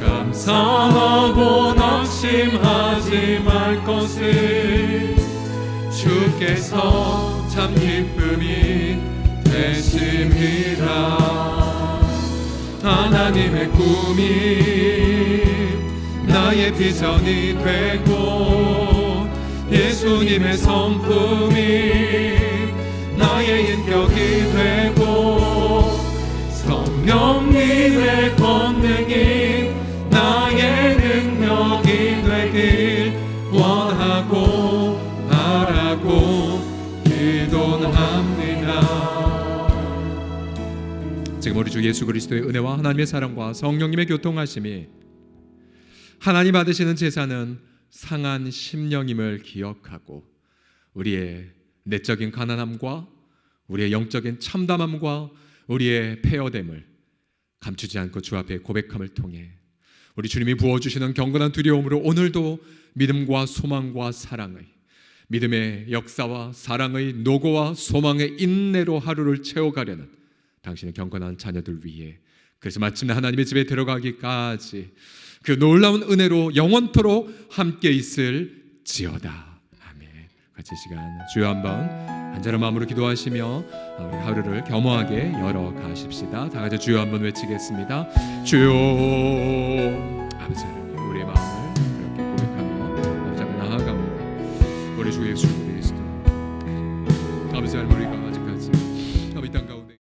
감사하고 낙심하지 말 것을 주께서 참 기쁨이 되심이라. 하나님의 꿈이 나의 나의 비전이 되고 예수님의 성품이 나의 인격이 되고 성령님의 권능이 나의 능력이 되길 원하고 바라고 기도합니다. 지금 우리 주 예수 그리스도의 은혜와 하나님의 사랑과 성령님의 교통하심이 하나님 받으시는 제사는 상한 심령임을 기억하고 우리의 내적인 가난함과 우리의 영적인 참담함과 우리의 폐허됨을 감추지 않고 주 앞에 고백함을 통해 우리 주님이 부어주시는 경건한 두려움으로 오늘도 믿음과 소망과 사랑의 믿음의 역사와 사랑의 노고와 소망의 인내로 하루를 채워가려는 당신의 경건한 자녀들 위해 그래서 마침내 하나님의 집에 들어가기까지 그 놀라운 은혜로 영원토록 함께 있을지어다. 아멘. 같이 시간 주여 한번 간절한 마음으로 기도하시며 우리 하루를 겸허하게 열어가십시다. 다 같이 주여 한번 외치겠습니다. 주여